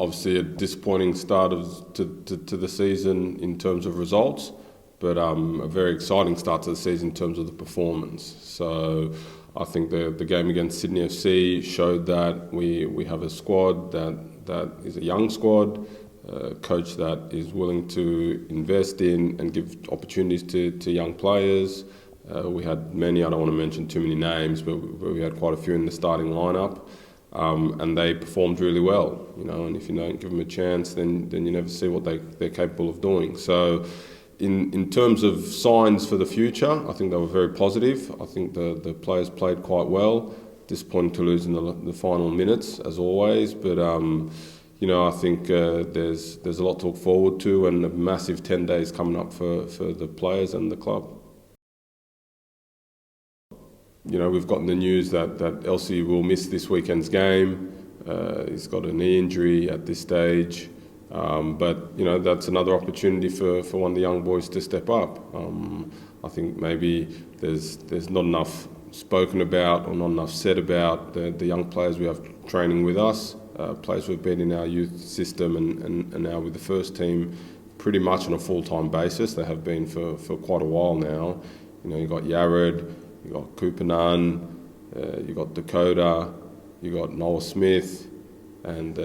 obviously a disappointing start to the season in terms of results, but a very exciting start to the season in terms of the performance. So I think the game against Sydney FC showed that we have a squad that is a young squad, a coach that is willing to invest in and give opportunities to young players. We had many, I don't want to mention too many names, but we had quite a few in the starting lineup. And they performed really well, and if you don't give them a chance, then you never see what they're capable of doing. So in terms of signs for the future, I think they were very positive. I think the players played quite well. Disappointing to lose in the final minutes, as always, but I think there's a lot to look forward to, and a massive 10 days coming up for the players and the club. We've gotten the news that Elsie will miss this weekend's game. He's got a knee injury at this stage. But that's another opportunity for one of the young boys to step up. I think maybe there's not enough spoken about or not enough said about the young players we have training with us, players who've been in our youth system and now with the first team pretty much on a full-time basis. They have been for quite a while now. You've got Yared, you've got Cooper Nunn, you've got Dakota, you've got Noah Smith, and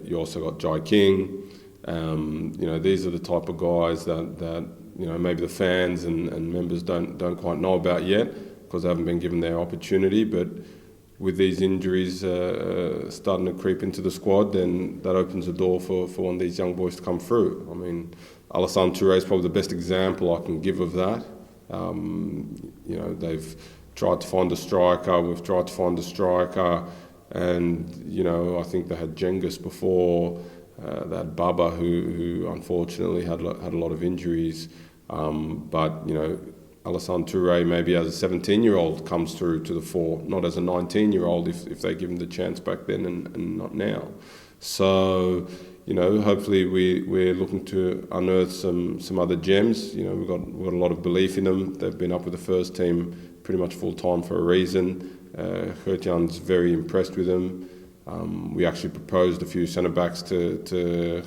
you also got Jai King. These are the type of guys that maybe the fans and members don't quite know about yet because they haven't been given their opportunity. But with these injuries starting to creep into the squad, then that opens the door for one of these young boys to come through. I mean, Alassane Touré is probably the best example I can give of that. They've tried to find a striker, we've tried to find a striker, and I think they had Genghis before, they had Baba who unfortunately had a lot of injuries, but Alassane Touré maybe as a 17-year-old comes through to the fore, not as a 19-year-old if they give him the chance back then and not now. So hopefully we're looking to unearth some other gems. We've got a lot of belief in them. They've been up with the first team pretty much full time for a reason. Gertjan's very impressed with them. We actually proposed a few centre backs to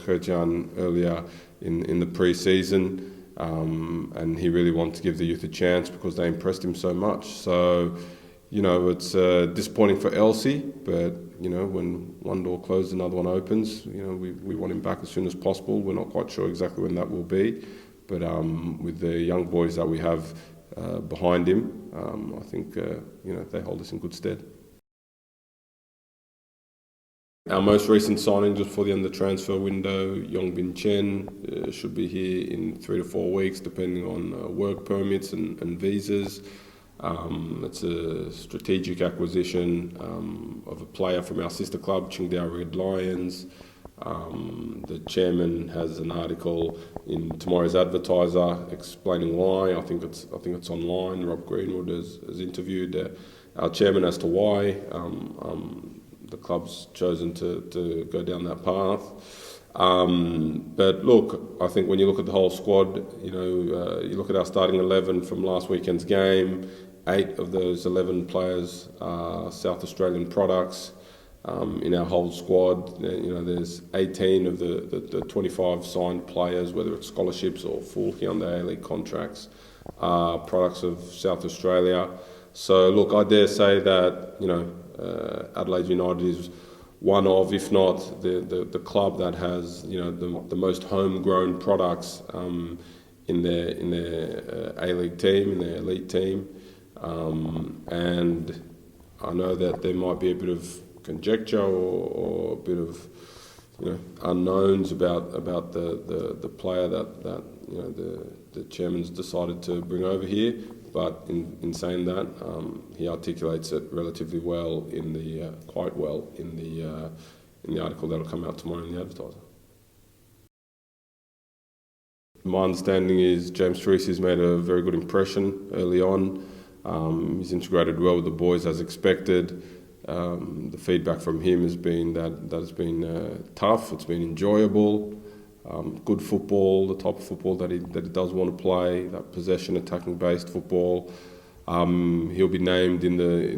Gertjan earlier in the pre-season, and he really wanted to give the youth a chance because they impressed him so much. So it's disappointing for Elsie, but when one door closes, another one opens. We want him back as soon as possible. We're not quite sure exactly when that will be, but with the young boys that we have behind him, I think they hold us in good stead. Our most recent signing just before the end of the transfer window, Yongbin Chen, should be here in 3 to 4 weeks, depending on work permits and visas. It's a strategic acquisition of a player from our sister club, Qingdao Red Lions. The chairman has an article in tomorrow's Advertiser explaining why. I think it's online. Rob Greenwood has interviewed our chairman as to why the club's chosen to go down that path. But look, I think when you look at the whole squad, you look at our starting 11 from last weekend's game. 8 of those 11 players are South Australian products. In our whole squad, there's 18 of the 25 signed players, whether it's scholarships or full Hyundai A-League contracts, are products of South Australia. So look, I dare say that Adelaide United is one of, if not the club that has the most homegrown products in their A-League team, in their elite team. And I know that there might be a bit of conjecture or a bit of unknowns about the player that the chairman's decided to bring over here, but in saying that, he articulates it relatively well quite well in the article that'll come out tomorrow in the Advertiser. My understanding is James Tracy has made a very good impression early on. He's integrated well with the boys as expected. The feedback from him has been that it's been tough, it's been enjoyable, good football, the type of football that he does want to play, that possession attacking based football. He'll be named in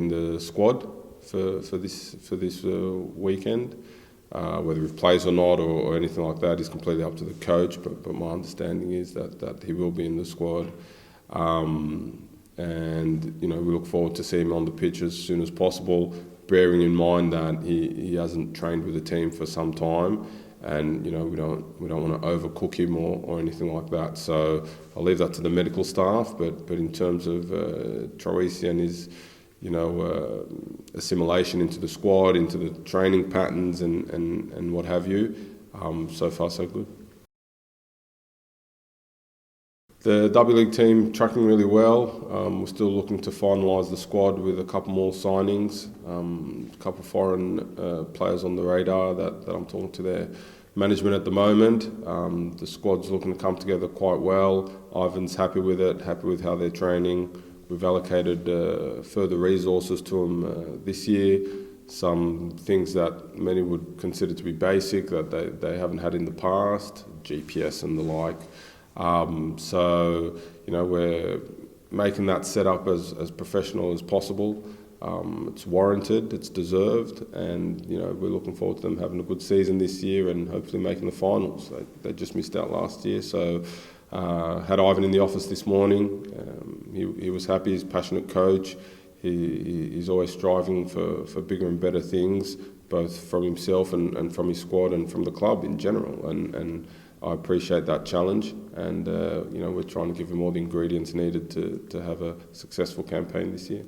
the squad for this weekend. Whether he plays or not or anything like that is completely up to the coach, but my understanding is that he will be in the squad. And we look forward to seeing him on the pitch as soon as possible, bearing in mind that he hasn't trained with the team for some time, and we don't want to overcook him or anything like that. So I'll leave that to the medical staff. But in terms of Tracy and his assimilation into the squad, into the training patterns and what have you, so far so good. The W League team tracking really well. We're still looking to finalise the squad with a couple more signings, a couple of foreign players on the radar that I'm talking to their management at the moment. The squad's looking to come together quite well. Ivan's happy with it, happy with how they're training. We've allocated further resources to them this year. Some things that many would consider to be basic that they haven't had in the past, GPS and the like. So we're making that setup as professional as possible. It's warranted, it's deserved, and we're looking forward to them having a good season this year and hopefully making the finals. They just missed out last year, so had Ivan in the office this morning. He was happy. He's a passionate coach. He's always striving for bigger and better things, both from himself and from his squad and from the club in general. And I appreciate that challenge, and we're trying to give him all the ingredients needed to have a successful campaign this year.